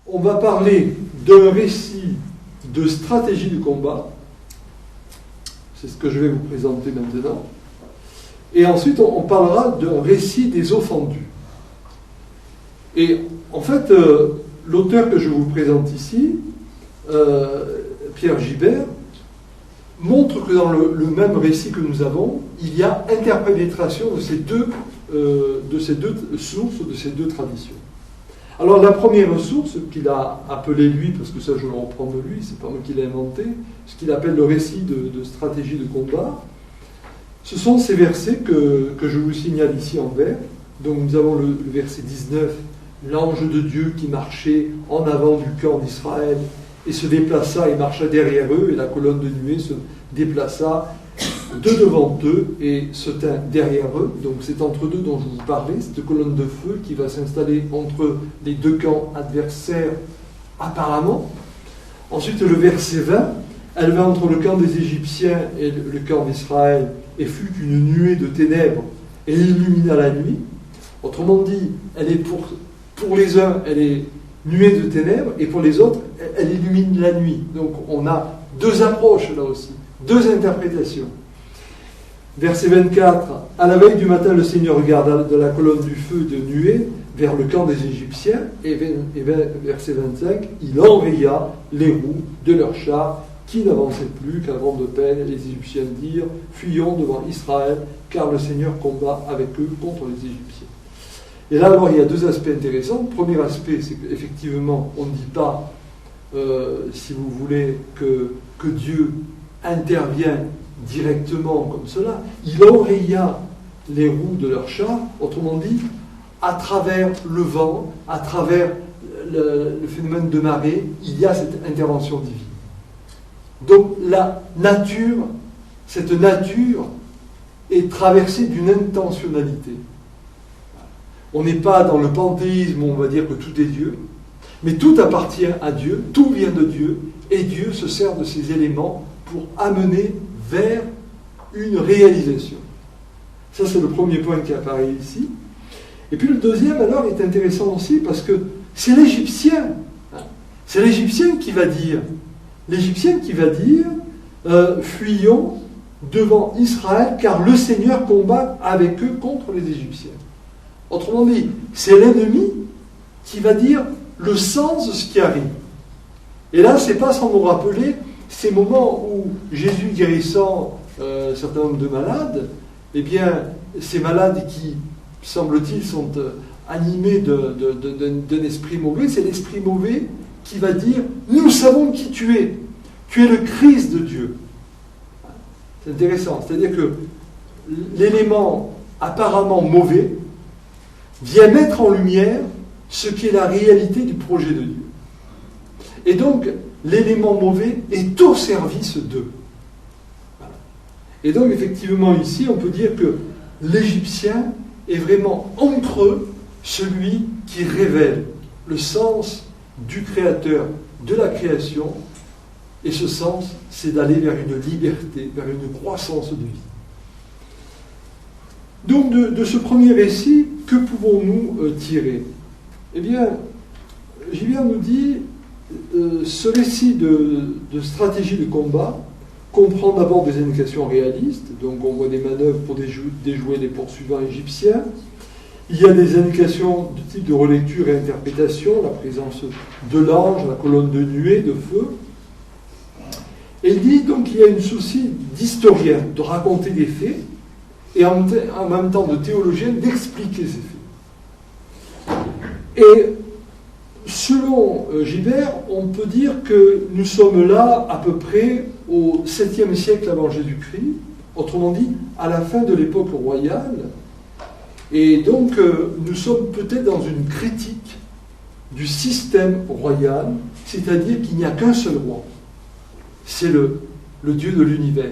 on va parler d'un récit de stratégie de combat. C'est ce que je vais vous présenter maintenant. Et ensuite, on parlera d'un récit des offendus. Et en fait, l'auteur que je vous présente ici, Pierre Gibert, montre que dans le même récit que nous avons, il y a interpénétration de ces deux sources, de ces deux traditions. Alors la première source, qu'il a appelée lui, parce que ça je le reprends de lui, c'est pas moi qui l'ai inventé, ce qu'il appelle le récit de stratégie de combat, ce sont ces versets que je vous signale ici en vert. Donc nous avons le verset 19, l'ange de Dieu qui marchait en avant du camp d'Israël et se déplaça et marcha derrière eux, et la colonne de nuée se déplaça de devant eux et se tint derrière eux. Donc c'est entre deux dont je vous parlais, cette colonne de feu qui va s'installer entre les deux camps adversaires apparemment. Ensuite le verset 20, elle va entre le camp des Égyptiens et le camp d'Israël, et fut une nuée de ténèbres et illumina la nuit. Autrement dit, elle est pour les uns, elle est nuée de ténèbres, et pour les autres, elle illumine la nuit. Donc on a deux approches là aussi, deux interprétations. Verset 24, à la veille du matin, le Seigneur regarda de la colonne du feu de nuée vers le camp des Égyptiens, et verset 25, il enraya les roues de leurs chars qui n'avançaient plus qu'à grande peine. Les Égyptiens dirent, fuyons devant Israël, car le Seigneur combat avec eux contre les Égyptiens. Et là, alors, il y a deux aspects intéressants. Le premier aspect, c'est qu'effectivement, on ne dit pas, si vous voulez, que Dieu intervient directement comme cela. Il enraya les roues de leurs chars, autrement dit, à travers le vent, à travers le phénomène de marée, il y a cette intervention divine. Donc la nature, cette nature est traversée d'une intentionnalité. On n'est pas dans le panthéisme où on va dire que tout est Dieu, mais tout appartient à Dieu, tout vient de Dieu, et Dieu se sert de ces éléments pour amener vers une réalisation. Ça, c'est le premier point qui apparaît ici. Et puis le deuxième, alors, est intéressant aussi parce que c'est l'Égyptien. C'est l'Égyptien qui va dire, fuyons devant Israël, car le Seigneur combat avec eux contre les Égyptiens. Autrement dit, c'est l'ennemi qui va dire le sens de ce qui arrive. Et là, c'est pas sans nous rappeler ces moments où Jésus guérissant un certain nombre de malades, eh bien, ces malades qui, semble-t-il, sont animés d'un esprit mauvais, c'est l'esprit mauvais qui va dire « Nous savons qui tu es le Christ de Dieu ». C'est intéressant, c'est-à-dire que l'élément apparemment mauvais vient mettre en lumière ce qui est la réalité du projet de Dieu. Et donc, l'élément mauvais est au service d'eux. Voilà. Et donc, effectivement, ici, on peut dire que l'Égyptien est vraiment entre eux celui qui révèle le sens du Créateur, de la création, et ce sens, c'est d'aller vers une liberté, vers une croissance de vie. Donc, de ce premier récit, que pouvons-nous tirer ? Eh bien, Gibert nous dit, ce récit de stratégie de combat comprend d'abord des indications réalistes, donc on voit des manœuvres pour déjouer les poursuivants égyptiens. Il y a des indications de type de relecture et interprétation, la présence de l'ange, la colonne de nuée, de feu. Et il dit donc qu'il y a une souci d'historien, de raconter des faits, et en même temps de théologien, d'expliquer ces faits. Et selon Gibert, on peut dire que nous sommes là à peu près au 7e siècle avant Jésus-Christ, autrement dit, à la fin de l'époque royale. Et donc, nous sommes peut-être dans une critique du système royal, c'est-à-dire qu'il n'y a qu'un seul roi. C'est le Dieu de l'univers.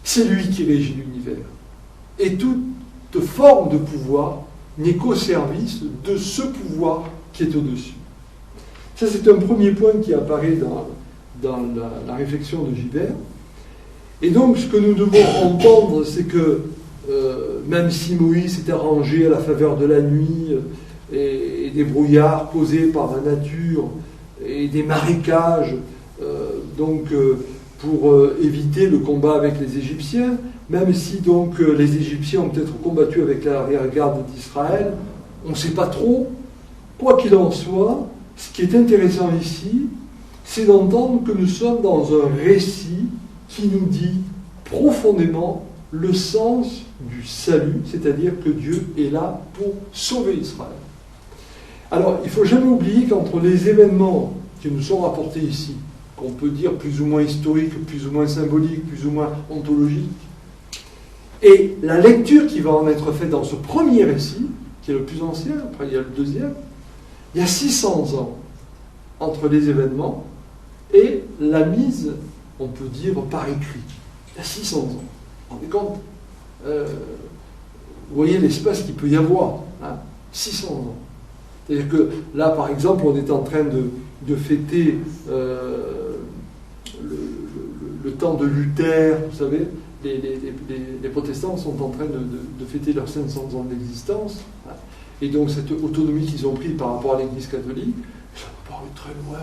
C'est lui qui régit l'univers. Et toute forme de pouvoir n'est qu'au service de ce pouvoir qui est au-dessus. Ça, c'est un premier point qui apparaît dans la réflexion de Gibert. Et donc, ce que nous devons entendre, c'est que même si Moïse s'est arrangé à la faveur de la nuit et des brouillards causés par la nature et des marécages, pour éviter le combat avec les Égyptiens, même si donc les Égyptiens ont peut-être combattu avec l'arrière-garde d'Israël, on ne sait pas trop. Quoi qu'il en soit, ce qui est intéressant ici, c'est d'entendre que nous sommes dans un récit qui nous dit profondément le sens du salut, c'est-à-dire que Dieu est là pour sauver Israël. Alors, il ne faut jamais oublier qu'entre les événements qui nous sont rapportés ici, qu'on peut dire plus ou moins historiques, plus ou moins symboliques, plus ou moins ontologiques, et la lecture qui va en être faite dans ce premier récit, qui est le plus ancien, après il y a le deuxième, il y a 600 ans entre les événements et la mise, on peut dire, par écrit. Il y a 600 ans. Vous vous rendez compte vous voyez l'espace qu'il peut y avoir. 600 ans. C'est-à-dire que là, par exemple, on est en train de fêter le temps de Luther, vous savez, les protestants sont en train de fêter leurs 500 ans d'existence. Et donc cette autonomie qu'ils ont prise par rapport à l'Église catholique, ça peut paraître très loin,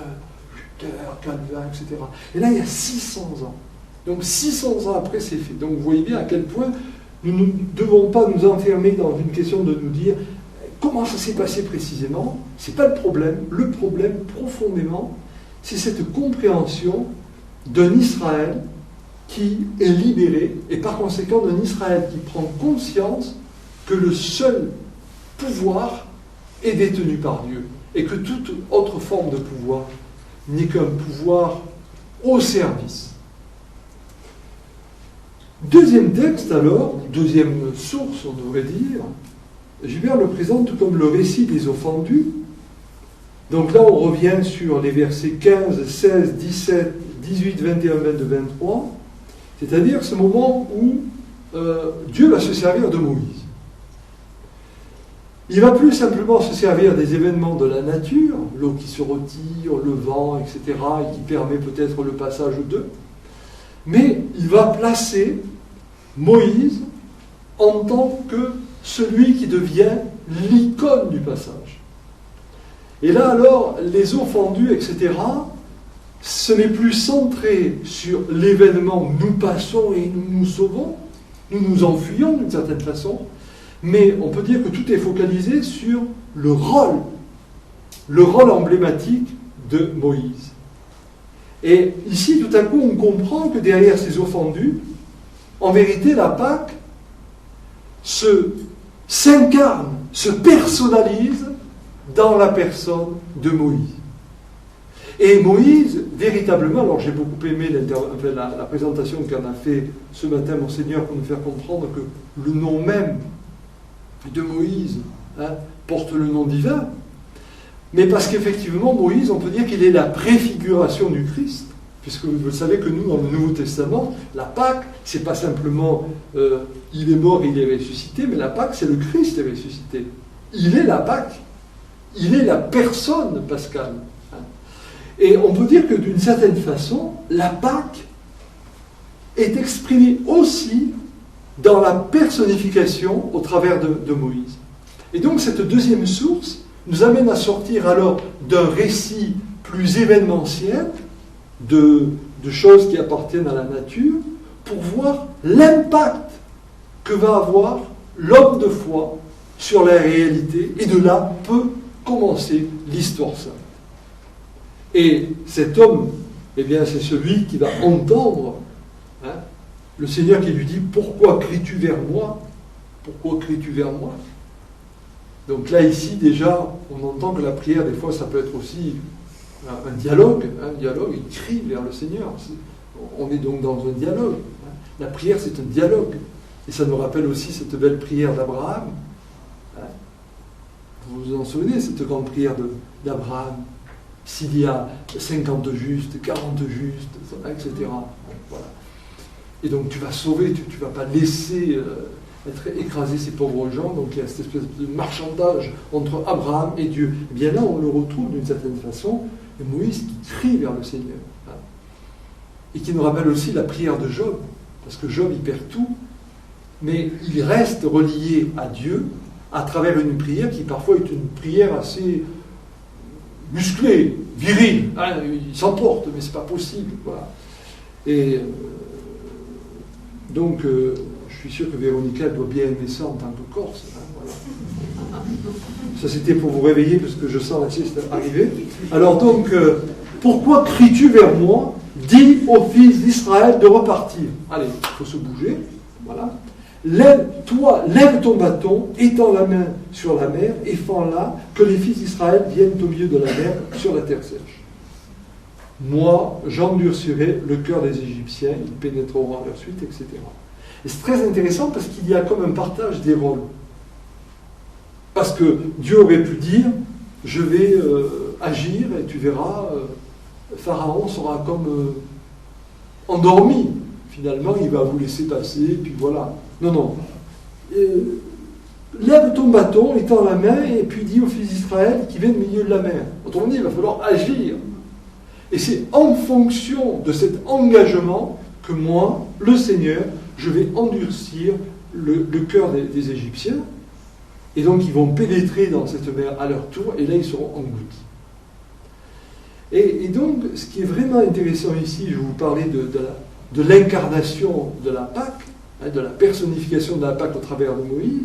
Luther, Calvin, etc. Et là, il y a 600 ans. Donc 600 ans après, c'est fait. Donc vous voyez bien à quel point nous ne devons pas nous enfermer dans une question de nous dire comment ça s'est passé précisément. Ce n'est pas le problème. Le problème, profondément, c'est cette compréhension d'un Israël qui est libéré, et par conséquent d'un Israël qui prend conscience que le seul pouvoir est détenu par Dieu, et que toute autre forme de pouvoir n'est qu'un pouvoir au service. Deuxième texte alors, deuxième source on devrait dire, Gilbert le présente comme le récit des offendus. Donc là on revient sur les versets 15, 16, 17, 18, 21, 22, 23, c'est-à-dire ce moment où Dieu va se servir de Moïse. Il ne va plus simplement se servir des événements de la nature, l'eau qui se retire, le vent, etc., et qui permet peut-être le passage d'eux, mais il va placer Moïse en tant que celui qui devient l'icône du passage. Et là alors, les eaux fendues, etc., ce n'est plus centré sur l'événement « nous passons et nous nous sauvons », nous nous enfuyons d'une certaine façon, mais on peut dire que tout est focalisé sur le rôle emblématique de Moïse. Et ici, tout à coup, on comprend que derrière ces eaux fendues, en vérité, la Pâque s'incarne, se personnalise dans la personne de Moïse. Et Moïse, véritablement, alors j'ai beaucoup aimé la présentation qu'en a fait ce matin Monseigneur pour nous faire comprendre que le nom même de Moïse porte le nom divin, mais parce qu'effectivement, Moïse, on peut dire qu'il est la préfiguration du Christ, puisque vous savez que nous, dans le Nouveau Testament, la Pâque, c'est pas simplement il est mort, il est ressuscité, mais la Pâque, c'est le Christ est ressuscité. Il est la Pâque, il est la personne pascale. Et on peut dire que d'une certaine façon, la Pâque est exprimée aussi dans la personnification au travers de Moïse. Et donc cette deuxième source nous amène à sortir alors d'un récit plus événementiel, de choses qui appartiennent à la nature, pour voir l'impact que va avoir l'homme de foi sur la réalité, et de là peut commencer l'histoire sainte. Et cet homme, eh bien, c'est celui qui va entendre le Seigneur qui lui dit « Pourquoi cries-tu vers moi ? Pourquoi cries-tu vers moi ?» Donc là, ici, déjà, on entend que la prière, des fois, ça peut être aussi un dialogue. Il crie vers le Seigneur. On est donc dans un dialogue. La prière, c'est un dialogue. Et ça nous rappelle aussi cette belle prière d'Abraham. Vous vous en souvenez, cette grande prière d'Abraham ? S'il y a 50 justes, 40 justes, etc. Voilà. Et donc tu vas sauver, tu ne vas pas laisser écraser ces pauvres gens. Donc il y a cette espèce de marchandage entre Abraham et Dieu. Et bien là, on le retrouve d'une certaine façon, et Moïse qui crie vers le Seigneur. Et qui nous rappelle aussi la prière de Job, parce que Job, il perd tout, mais il reste relié à Dieu à travers une prière qui parfois est une prière assez musclée, viril, hein, il s'emporte, mais c'est pas possible. Voilà. Et donc, je suis sûr que Véronica doit bien aimer ça en tant que Corse. Hein, voilà. Ça, c'était pour vous réveiller, parce que je sens la sieste arriver. Alors donc, pourquoi cries-tu vers moi? Dis aux fils d'Israël de repartir. Allez, il faut se bouger. Voilà. Lève ton bâton, étends la main sur la mer, et fends-la, que les fils d'Israël viennent au milieu de la mer, sur la terre sèche. Moi, j'endurcirai le cœur des Égyptiens, ils pénétreront à leur suite, etc. Et c'est très intéressant parce qu'il y a comme un partage des rôles. Parce que Dieu aurait pu dire, je vais agir, et tu verras, Pharaon sera comme endormi. Finalement, il va vous laisser passer, et puis voilà. Non. Lève ton bâton, étends la main, et puis dis aux fils d'Israël qui viennent au milieu de la mer. Autrement dit, il va falloir agir. Et c'est en fonction de cet engagement que moi, le Seigneur, je vais endurcir le cœur des Égyptiens. Et donc, ils vont pénétrer dans cette mer à leur tour, et là, ils seront engloutis. Et donc, ce qui est vraiment intéressant ici, je vais vous parler de l'incarnation de la Pâque, hein, de la personnification de la Pâque au travers de Moïse,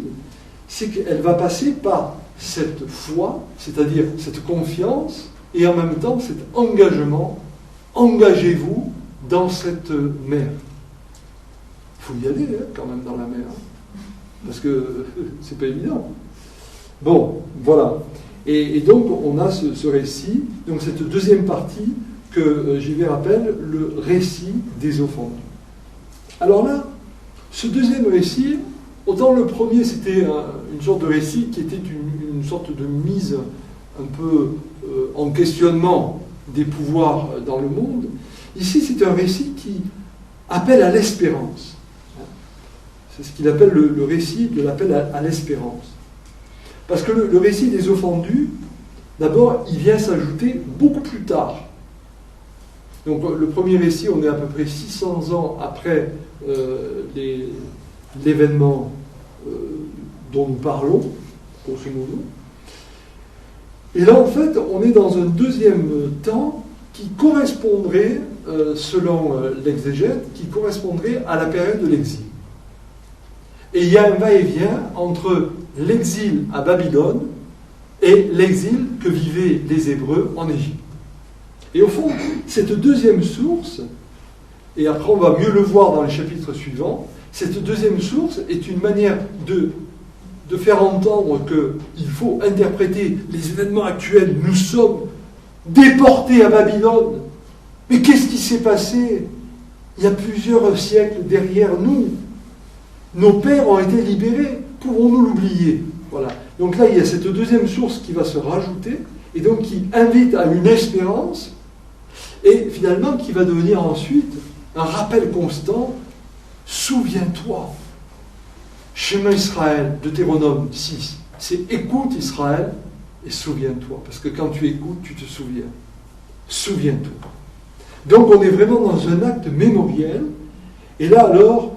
c'est qu'elle va passer par cette foi, c'est-à-dire cette confiance, et en même temps cet engagement. Engagez-vous dans cette mer. Il faut y aller quand même dans la mer, hein, parce que c'est pas évident. Bon, voilà. Et donc on a ce récit, donc cette deuxième partie que Gilbert appelle le récit des eaux fondues. Alors là, ce deuxième récit, autant le premier c'était une sorte de récit qui était une sorte de mise un peu en questionnement des pouvoirs dans le monde. Ici, c'est un récit qui appelle à l'espérance. C'est ce qu'il appelle le récit de l'appel à l'espérance. Parce que le récit des eaux fondues, d'abord, il vient s'ajouter beaucoup plus tard. Donc le premier récit, on est à peu près 600 ans après l'événement dont nous parlons, grosso modo. Et là, en fait, on est dans un deuxième temps qui correspondrait, selon l'exégète, qui correspondrait à la période de l'exil. Et il y a un va-et-vient entre l'exil à Babylone et l'exil que vivaient les Hébreux en Égypte. Et au fond, cette deuxième source, et après on va mieux le voir dans les chapitres suivants, cette deuxième source est une manière de faire entendre qu'il faut interpréter les événements actuels. Nous sommes déportés à Babylone. Mais qu'est-ce qui s'est passé il y a plusieurs siècles derrière nous? Nos pères ont été libérés. Pouvons-nous l'oublier? Voilà. Donc là, il y a cette deuxième source qui va se rajouter, et donc qui invite à une espérance, et finalement qui va devenir ensuite un rappel constant. Souviens-toi. Chemin Israël, Deutéronome 6, c'est écoute Israël et souviens-toi. Parce que quand tu écoutes, tu te souviens. Souviens-toi. Donc on est vraiment dans un acte mémoriel. Et là alors,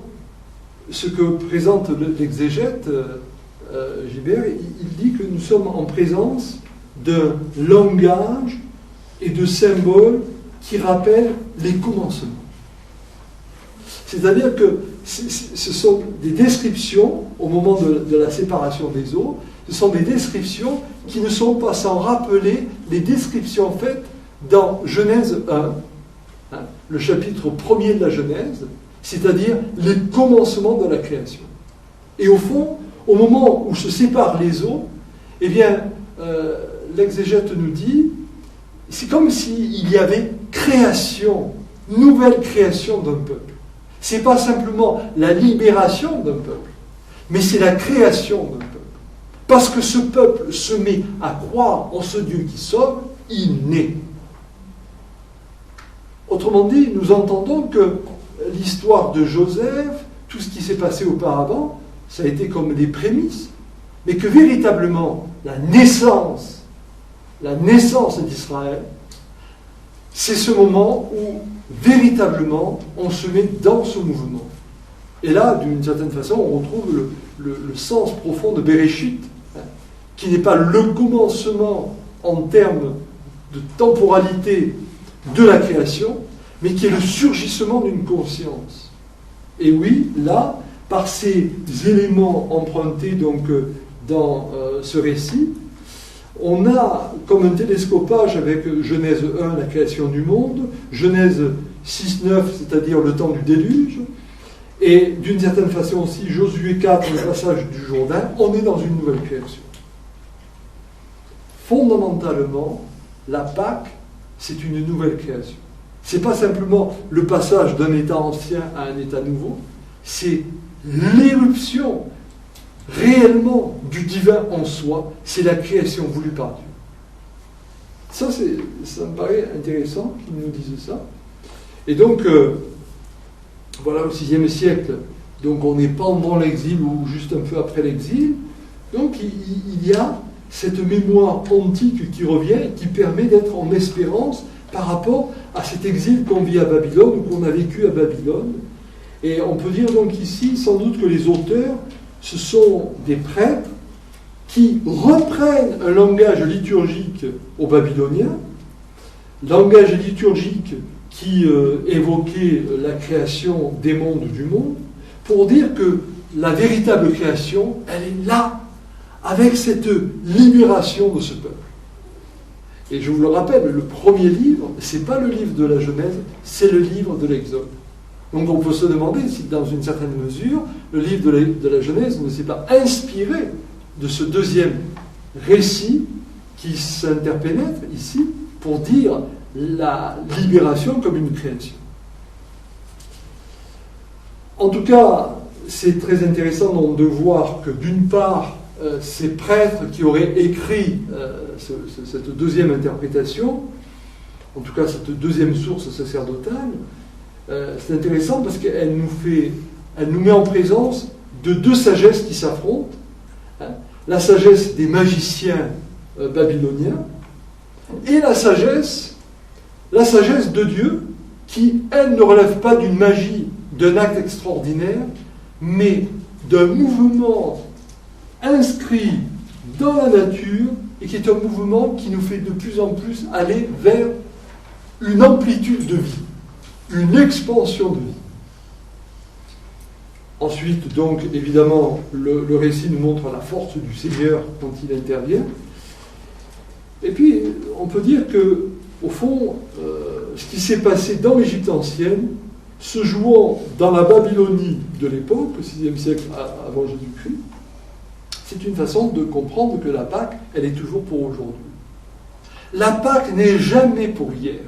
ce que présente l'exégète, Gilbert, il dit que nous sommes en présence d'un langage et de symboles qui rappellent les commencements. C'est-à-dire que ce sont des descriptions, au moment de la séparation des eaux, ce sont des descriptions qui ne sont pas sans rappeler les descriptions faites dans Genèse 1, le chapitre 1er de la Genèse, c'est-à-dire les commencements de la création. Et au fond, au moment où se séparent les eaux, eh bien, l'exégète nous dit, c'est comme s'il y avait création, nouvelle création d'un peuple. Ce n'est pas simplement la libération d'un peuple, mais c'est la création d'un peuple. Parce que ce peuple se met à croire en ce Dieu qui sauve, il naît. Autrement dit, nous entendons que l'histoire de Joseph, tout ce qui s'est passé auparavant, ça a été comme des prémices, mais que véritablement, la naissance d'Israël, c'est ce moment où véritablement on se met dans ce mouvement. Et là, d'une certaine façon, on retrouve le sens profond de Bereshit, qui n'est pas le commencement en termes de temporalité de la création, mais qui est le surgissement d'une conscience. Et oui, là, par ces éléments empruntés donc dans ce récit, on a comme un télescopage avec Genèse 1, la création du monde, Genèse 6-9, c'est-à-dire le temps du déluge, et d'une certaine façon aussi Josué 4, le passage du Jourdain. On est dans une nouvelle création. Fondamentalement, la Pâque, c'est une nouvelle création. Ce n'est pas simplement le passage d'un état ancien à un état nouveau, c'est l'éruption réellement du divin en soi, c'est la création voulue par Dieu. Ça me paraît intéressant qu'ils nous disent ça. Et donc, voilà, au VIe siècle, donc on est pendant l'exil ou juste un peu après l'exil, donc il y a cette mémoire antique qui revient et qui permet d'être en espérance par rapport à cet exil qu'on vit à Babylone ou qu'on a vécu à Babylone. Et on peut dire donc ici, sans doute que les auteurs, ce sont des prêtres qui reprennent un langage liturgique aux Babyloniens, langage liturgique qui évoquait la création des mondes du monde, pour dire que la véritable création, elle est là, avec cette libération de ce peuple. Et je vous le rappelle, le premier livre, ce n'est pas le livre de la Genèse, c'est le livre de l'Exode. Donc on peut se demander si, dans une certaine mesure, le livre de la Genèse ne s'est pas inspiré de ce deuxième récit qui s'interpénètre ici pour dire la libération comme une création. En tout cas, c'est très intéressant donc de voir que d'une part, ces prêtres qui auraient écrit cette deuxième interprétation, en tout cas cette deuxième source sacerdotale, c'est intéressant parce qu'elle nous met en présence de deux sagesses qui s'affrontent. La sagesse des magiciens babyloniens et la sagesse de Dieu qui, elle, ne relève pas d'une magie, d'un acte extraordinaire, mais d'un mouvement inscrit dans la nature et qui est un mouvement qui nous fait de plus en plus aller vers une amplitude de vie, une expansion de vie. Ensuite, donc, évidemment, le récit nous montre la force du Seigneur quand il intervient. Et puis, on peut dire que, au fond, ce qui s'est passé dans l'Égypte ancienne, se jouant dans la Babylonie de l'époque, au VIe siècle avant Jésus-Christ, c'est une façon de comprendre que la Pâque, elle est toujours pour aujourd'hui. La Pâque n'est jamais pour hier.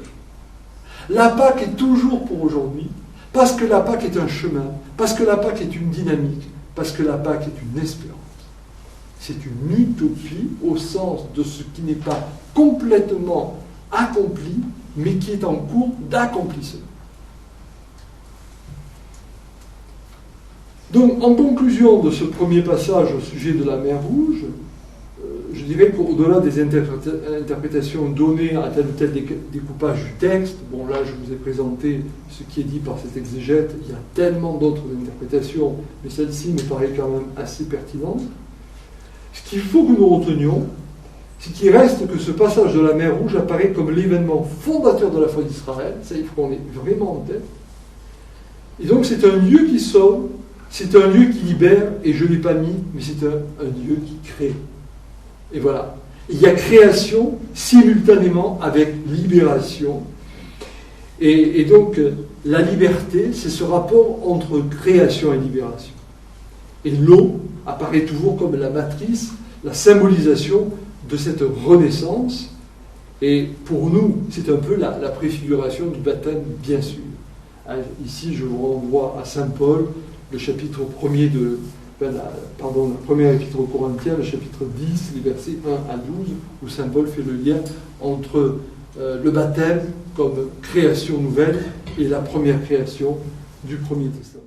La Pâque est toujours pour aujourd'hui, parce que la Pâque est un chemin, parce que la Pâque est une dynamique, parce que la Pâque est une espérance. C'est une utopie au sens de ce qui n'est pas complètement accompli, mais qui est en cours d'accomplissement. Donc, en conclusion de ce premier passage au sujet de la mer Rouge, je dirais qu'au-delà des interprétations données à tel ou tel découpage du texte, bon là je vous ai présenté ce qui est dit par cet exégète, il y a tellement d'autres interprétations, mais celle-ci me paraît quand même assez pertinente. Ce qu'il faut que nous retenions, c'est qu'il reste que ce passage de la mer Rouge apparaît comme l'événement fondateur de la foi d'Israël, ça il faut qu'on ait vraiment en tête. Et donc c'est un lieu qui sauve, c'est un lieu qui libère, et je ne l'ai pas mis, mais c'est un Dieu qui crée. Et voilà. Il y a création simultanément avec libération. Et donc, la liberté, c'est ce rapport entre création et libération. Et l'eau apparaît toujours comme la matrice, la symbolisation de cette renaissance. Et pour nous, c'est un peu la préfiguration du baptême, bien sûr. Ici, je vous renvoie à Saint Paul, le chapitre 1er la première épître aux Corinthiens, le chapitre 10, les versets 1 à 12, où Saint Paul fait le lien entre le baptême comme création nouvelle et la première création du Premier Testament.